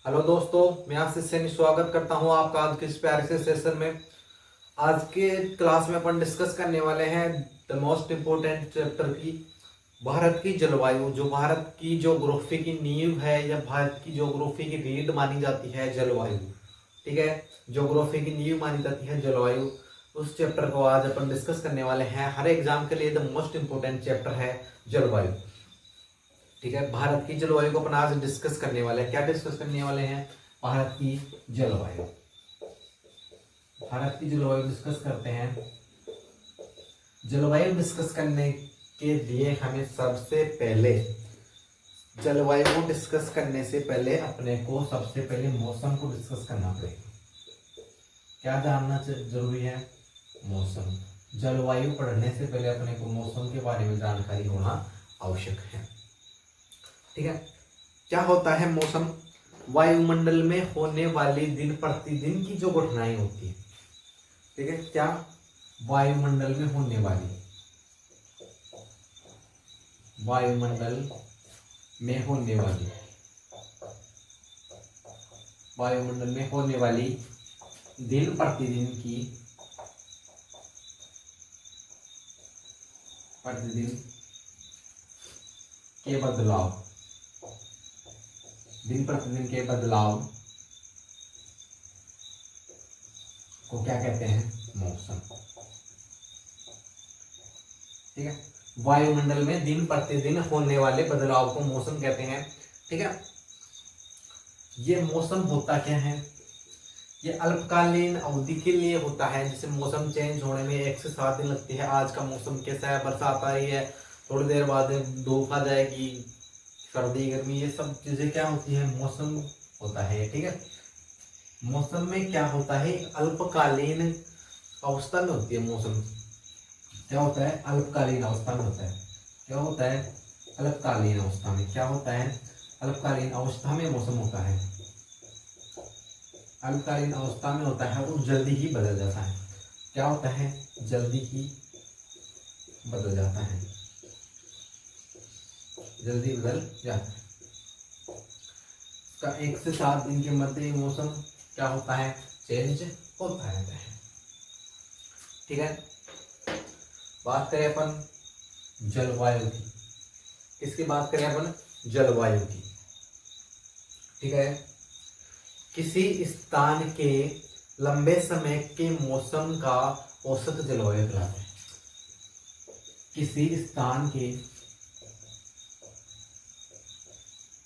Hello दोस्तों, मैं आपसे सैनी स्वागत करता हूं आपका आज के इस प्यारे से सेशन में। आज के क्लास में अपन डिस्कस करने वाले हैं द मोस्ट इम्पोर्टेंट चैप्टर की भारत की जलवायु। जो भारत की ज्योग्राफी की नींव है या भारत की ज्योग्राफी की रीढ़ मानी जाती है जलवायु। ठीक है, ज्योग्राफी की नींव मानी जाती है जलवायु। उस चैप्टर को आज अपन डिस्कस करने वाले हैं। हर एग्जाम के लिए द मोस्ट इम्पोर्टेंट चैप्टर है जलवायु। ठीक है, भारत की जलवायु को अपन आज डिस्कस करने वाले हैं। क्या डिस्कस करने वाले हैं? भारत की जलवायु। भारत की जलवायु डिस्कस करते हैं। जलवायु डिस्कस करने के लिए हमें सबसे पहले जलवायु को डिस्कस करने से पहले अपने को सबसे पहले मौसम को डिस्कस करना पड़ेगा। क्या जानना जरूरी है? मौसम। जलवायु पढ़ने से पहले अपने को मौसम के बारे में जानकारी होना आवश्यक है। ठीक है, क्या होता है मौसम? वायुमंडल में होने वाली दिन प्रतिदिन की जो घटनाएं होती है। ठीक है, क्या? वायुमंडल में होने वाली वायुमंडल में होने वाली वायुमंडल में होने वाली दिन प्रतिदिन के बदलाव दिन प्रतिदिन के बदलाव को क्या कहते हैं? मौसम। ठीक है, वायुमंडल में दिन प्रतिदिन होने वाले बदलाव को मौसम कहते हैं। ठीक है, ये मौसम होता क्या है? ये अल्पकालीन अवधि के लिए होता है। जैसे मौसम चेंज होने में 1 से 7 दिन लगती है। आज का मौसम कैसा है? बरसात आ रही है, थोड़ी देर बाद धूप आ जाएगी, सर्दी गर्मी, ये सब चीजें क्या होती है? मौसम होता है। ठीक है, मौसम में क्या होता है? अल्पकालीन अवस्था में होती है मौसम। क्या होता है? अल्पकालीन अवस्था में होता है। क्या होता है? अल्पकालीन अवस्था में क्या होता है? अल्पकालीन अवस्था में मौसम होता है। अल्पकालीन अवस्था में होता है और जल्दी ही बदल जाता है। क्या होता है? जल्दी ही बदल जाता है। जल्दी बदल जाता है। इसका 1 से 7 दिन के मध्य मौसम क्या होता है? चेंज होता रहता है। ठीक है, बात करें अपन जलवायु की। किसकी बात करें अपन? जलवायु की। ठीक है, किसी स्थान के लंबे समय के मौसम का औसत जलवायु कहलाता है। किसी स्थान के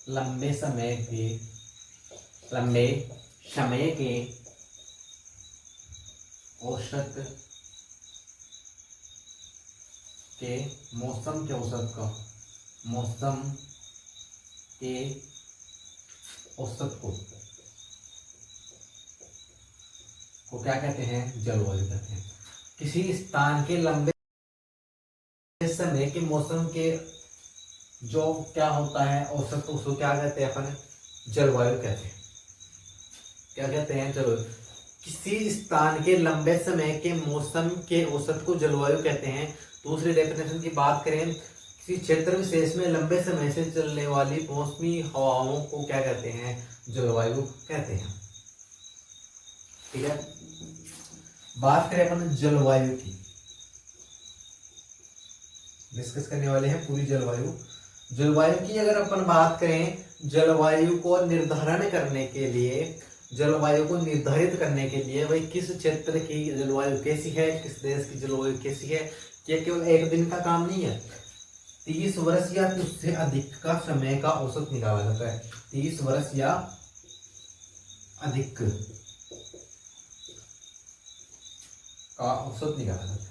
लंबे समय के औसत के मौसम के औसत को क्या कहते हैं? जलवायु कहते हैं। किसी स्थान के लंबे समय के मौसम के जो क्या होता है औसत, उसको क्या कहते हैं अपन? जलवायु कहते हैं। क्या कहते हैं? जलवायु। किसी स्थान के लंबे समय के मौसम के औसत को जलवायु कहते हैं। दूसरी डेफिनेशन की बात करें, किसी क्षेत्र विशेष में लंबे समय से चलने वाली मौसमी हवाओं को क्या कहते हैं? जलवायु कहते हैं। ठीक है, बात करें अपन जलवायु की। डिस्कस करने वाले हैं पूरी जलवायु। जलवायु की अगर अपन बात करें, जलवायु को निर्धारण करने के लिए, जलवायु को निर्धारित करने के लिए भाई किस क्षेत्र की जलवायु कैसी है, किस देश की जलवायु कैसी है, ये केवल एक दिन का काम नहीं है। 30 वर्ष या उससे अधिक का समय का औसत निकाला जाता है। 30 वर्ष या अधिक का औसत निकाला जाता है।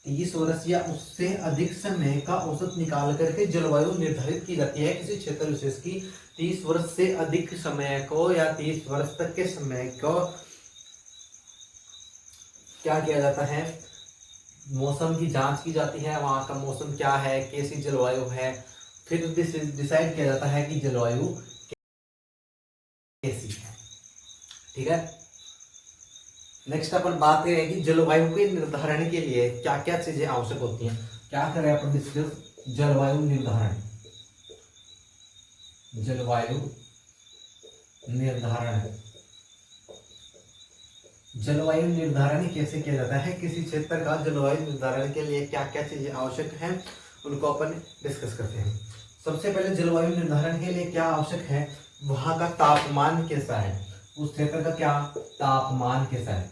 30 वर्ष या उससे अधिक समय का औसत निकाल करके जलवायु निर्धारित की जाती है किसी क्षेत्र विशेष की। 30 वर्ष से अधिक समय को या 30 वर्ष तक के समय को क्या किया जाता है? मौसम की जांच की जाती है। वहां का मौसम क्या है, कैसी जलवायु है, फिर डिसाइड किया जाता है कि जलवायु कैसी है। ठीक है, नेक्स्ट अपन बात करें कि जलवायु के निर्धारण के लिए क्या क्या चीजें आवश्यक होती हैं। क्या करें अपन डिस्कस? जलवायु निर्धारण। जलवायु निर्धारण, जलवायु निर्धारण कैसे किया जाता है, किसी क्षेत्र का जलवायु निर्धारण के लिए क्या क्या चीजें आवश्यक हैं उनको अपन डिस्कस करते हैं। सबसे पहले जलवायु निर्धारण के लिए क्या आवश्यक है, वहां का तापमान कैसा है, उस क्षेत्र का क्या तापमान कैसा है,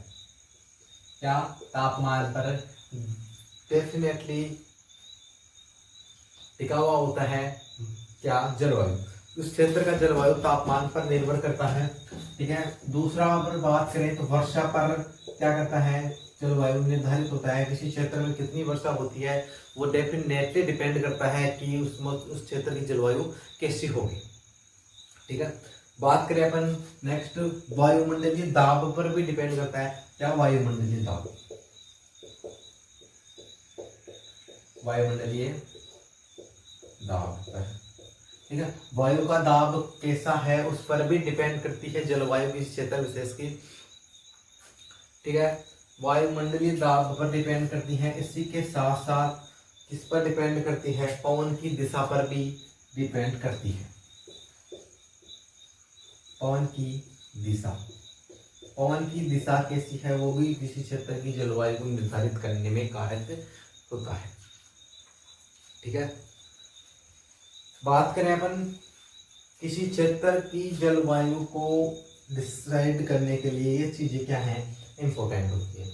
क्या तापमान पर डेफिनेटली टिका हुआ होता है क्या जलवायु, उस क्षेत्र का जलवायु तापमान पर निर्भर करता है। ठीक है, दूसरा अगर बात करें तो वर्षा पर क्या करता है, जलवायु निर्धारित होता है, किसी क्षेत्र में कितनी वर्षा होती है वो डेफिनेटली डिपेंड करता है कि उस क्षेत्र की जलवायु कैसी होगी। ठीक है, बात करें अपन नेक्स्ट वायुमंडलीय दाब पर भी डिपेंड करता है, क्या वायुमंडलीय दाब, वायुमंडलीय दाब पर, ठीक है, वायु का दाब कैसा है उस पर भी डिपेंड करती है जलवायु किस क्षेत्र विशेष की। ठीक है, वायुमंडलीय दाब पर डिपेंड करती है, इसी के साथ साथ किस पर डिपेंड करती है, पवन की दिशा पर भी डिपेंड करती है, पवन की दिशा, पवन की दिशा कैसी है वो भी किसी क्षेत्र की जलवायु को निर्धारित करने में सहायक होता है। ठीक है, बात करें अपन किसी क्षेत्र की जलवायु को डिसाइड करने के लिए ये चीजें क्या हैं इंपॉर्टेंट होती है,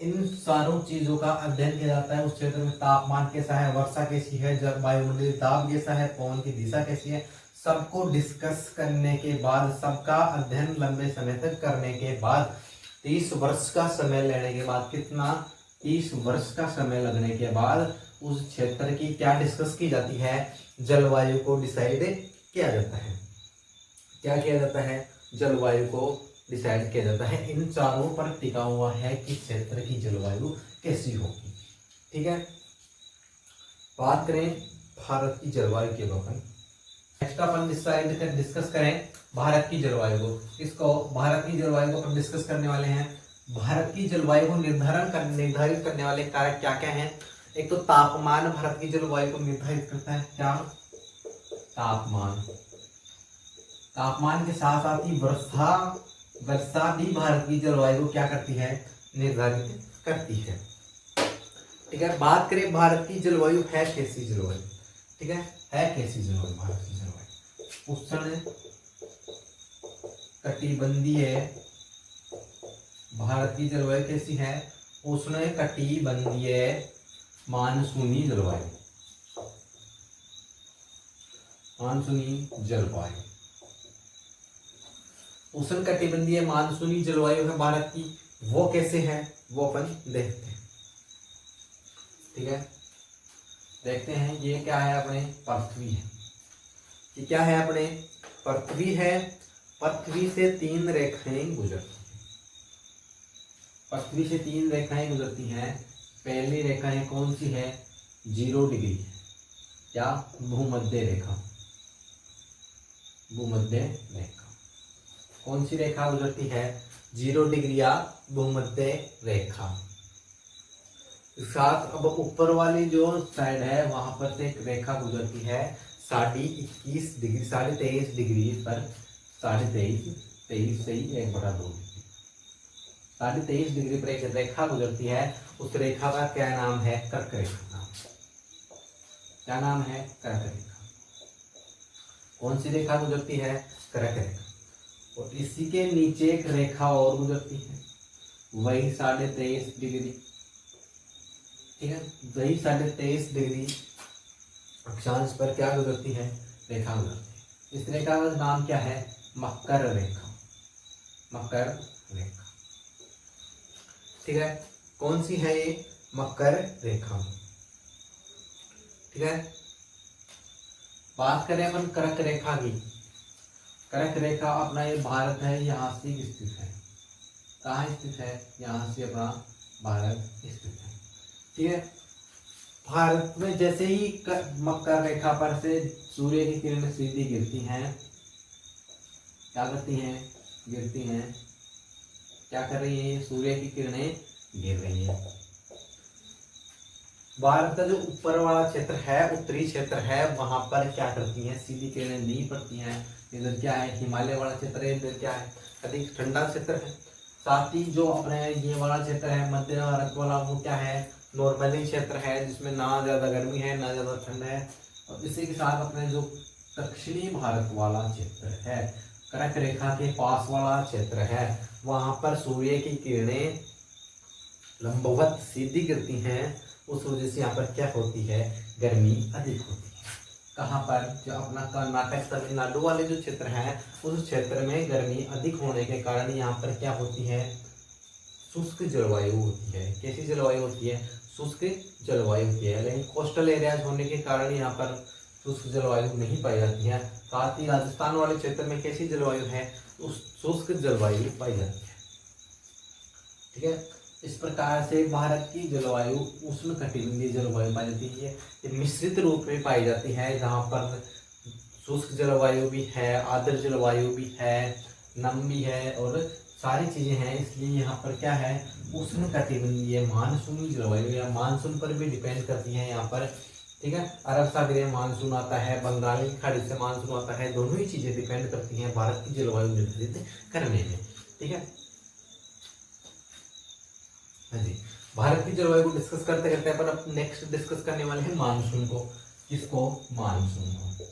इन सारों चीजों का अध्ययन किया जाता है। उस क्षेत्र में तापमान कैसा है, वर्षा कैसी है, वायुमंडलीय दाब कैसा है, पवन की दिशा कैसी है, सबको डिस्कस करने के बाद, सबका अध्ययन लंबे समय तक करने के बाद 30 वर्ष का समय लेने के बाद, कितना 30 वर्ष का समय लगने के बाद उस क्षेत्र की क्या डिस्कस की जाती है, जलवायु को डिसाइड किया जाता है। क्या किया जाता है, जलवायु को डिसाइड किया जाता है, इन चारों पर टिका हुआ है कि क्षेत्र की जलवायु कैसी होगी। ठीक है, बात करें भारत की जलवायु के बारे में, नेक्स्ट अपन डिस्कस करें भारत की जलवायु को, इसको भारत की जलवायु को अपन डिस्कस करने वाले हैं। भारत की जलवायु को निर्धारित करने वाले कारक क्या क्या हैं, एक तो तापमान भारत की जलवायु को निर्धारित करता है, क्या तापमान, तापमान के साथ साथ ही वर्षा भी भारत की जलवायु को क्या करती है, निर्धारित करती है। ठीक है, बात करें भारत की जलवायु है कैसी जलवायु, ठीक है कैसी जलवायु, भारत की जलवायु उष्ण कटिबंधीय, भारत की जलवायु कैसी है, उष्ण कटिबंधीय मानसूनी जलवायु, मानसूनी जलवायु, उष्ण कटिबंधीय मानसूनी जलवायु है भारत की, वो कैसे है वो अपन देखते हैं। ठीक है, देखते हैं ये क्या है, अपने पृथ्वी है, ये क्या है, अपने पृथ्वी है, पृथ्वी से 3 रेखाएं गुजरती हैं, पृथ्वी से 3 रेखाएं गुजरती हैं। पहली रेखाएं कौन सी है, 0 डिग्री है, क्या भूमध्य रेखा, भूमध्य रेखा, कौन सी रेखा गुजरती है, 0 डिग्री या भूमध्य रेखा। साथ अब ऊपर वाली जो साइड है वहां पर से एक रेखा गुजरती है 21.5 डिग्री, 23.5 डिग्री पर, 23.5 से ही 1/2 डिग्री, 23.5 डिग्री पर एक रेखा गुजरती है, उस रेखा का क्या नाम है, कर्क रेखा नाम, क्या नाम है, कर्क रेखा। कौन सी रेखा गुजरती है, कर्क रेखा, और इसी के नीचे एक रेखा और गुजरती है, वही 23.5 डिग्री, ठीक है, वही 23.5 डिग्री अक्षांश पर क्या गुजरती है, रेखा गुजरती है। इस रेखा का नाम क्या है, मकर रेखा, मकर रेखा। ठीक है, कौन सी है ये, मकर रेखा। ठीक है, बात करें अपन कर्क रेखा की, कर्क रेखा अपना ये भारत है, यहाँ से स्थित है, कहाँ स्थित है, यहाँ से अपना भारत स्थित है। ठीक है, भारत में जैसे ही मकर रेखा पर से सूर्य की किरणें सीधी गिरती हैं, क्या करती हैं, गिरती हैं, क्या कर रही है, सूर्य की किरणें गिर रही है। भारत का जो ऊपर वाला क्षेत्र है, उत्तरी क्षेत्र है, वहां पर क्या करती हैं, सीधी किरणें नहीं पड़ती हैं, इधर क्या है, हिमालय वाला क्षेत्र है, इधर क्या है, अधिक ठंडा क्षेत्र है। साथ ही जो अपने ये वाला क्षेत्र है मध्य भारत वाला, वो क्या है, नॉर्मली क्षेत्र है, जिसमें ना ज़्यादा गर्मी है ना ज़्यादा ठंड है। और इसी के साथ अपने जो दक्षिणी भारत वाला क्षेत्र है, कर्क रेखा के पास वाला क्षेत्र है, वहाँ पर सूर्य की किरणें लंबवत सीधी गिरती हैं। उस वजह से यहाँ पर क्या होती है, गर्मी अधिक होती है। कहाँ पर, जो अपना कर्नाटक तमिलनाडु वाले जो क्षेत्र हैं, उस क्षेत्र में गर्मी अधिक होने के कारण यहाँ पर क्या होती है, शुष्क जलवायु होती है। कैसी जलवायु होती है, शुष्क जलवायु होती है। लेकिन कोस्टल एरियाज होने के कारण यहाँ पर शुष्क जलवायु नहीं पाई जाती है। साथ ही राजस्थान वाले क्षेत्र में कैसी जलवायु है, उस शुष्क जलवायु पाई जाती है। ठीक है, इस प्रकार से भारत की जलवायु उष्णकटिबंधीय जलवायु पाई जाती है। ये मिश्रित रूप में पाई जाती है, जहाँ पर शुष्क जलवायु भी है, आर्द्र जलवायु भी है, नम भी है और सारी चीजें हैं। इसलिए यहाँ पर क्या है, उष्णकटिबंधीय मानसूनी जलवायु या मानसून पर भी डिपेंड करती है यहाँ पर। ठीक है, अरब सागरीय मानसून आता है, बंगाल की खाड़ी से मानसून आता है, दोनों ही चीजें डिपेंड करती हैं भारत की जलवायु निर्धारित करने में। ठीक है, हाँ जी, भारत की जलवायु को डिस्कस करते करते अपन अब नेक्स्ट डिस्कस करने वाले हैं मानसून को। किसको, मानसून को।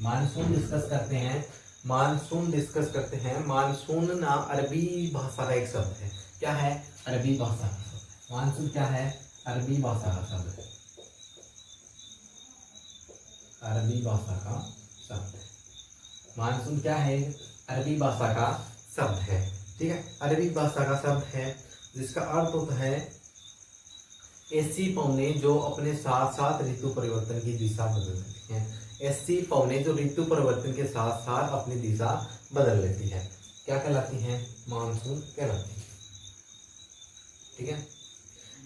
मानसून डिस्कस करते हैं, मानसून डिस्कस करते हैं। मानसून ना अरबी भाषा का एक शब्द है। क्या है, अरबी भाषा का शब्द है। मानसून क्या है, अरबी भाषा का शब्द है। अरबी भाषा का शब्द है। मानसून क्या है, अरबी भाषा का शब्द है। ठीक है, अरबी भाषा का शब्द है जिसका अर्थ होता है ऐसी पवने जो अपने साथ साथ ऋतु परिवर्तन की दिशा बदल देती हैं। ऐसी पवने जो ऋतु परिवर्तन के साथ साथ अपनी दिशा बदल लेती है, क्या कहलाती हैं, मानसून कहलाती है। ठीक है,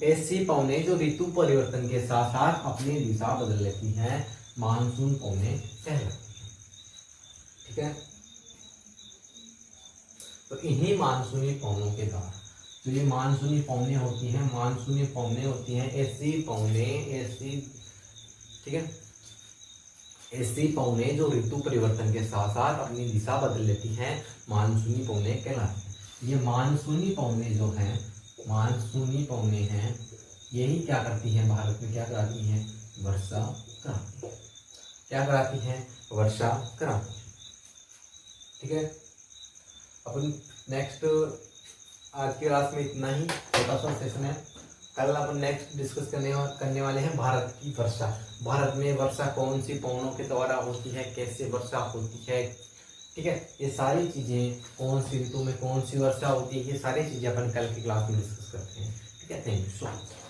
ऐसी पवने जो ऋतु परिवर्तन के साथ साथ अपनी दिशा बदल लेती हैं, मानसून पवने कहलाती हैं। ठीक है, तो इन्हीं मानसूनी पवनों के द्वारा, तो ये मानसूनी पवनें होती हैं, मानसूनी पवनें होती हैं ऐसी पवनें, ऐसी, ठीक है, ऐसी पवनें जो ऋतु परिवर्तन के साथ साथ अपनी दिशा बदल लेती हैं, मानसूनी पवनें कहलाती हैं। ये मानसूनी पवनें जो हैं, मानसूनी पवनें हैं, यही क्या करती हैं, भारत में क्या कराती हैं, वर्षा कराती हैं। क्या कराती हैं, वर्षा कराती हैं। ठीक है, अपन नेक्स्ट, आज की क्लास में इतना ही, छोटा सा सेशन है। कल अपन नेक्स्ट डिस्कस करने वाले हैं भारत की वर्षा। भारत में वर्षा कौन सी पवनों के द्वारा होती है, कैसे वर्षा होती है। ठीक है, ये सारी चीजें, कौन सी ऋतु में कौन सी वर्षा होती है, ये सारी चीजें अपन कल की क्लास में डिस्कस करते हैं। ठीक है, थैंक यू सो मच।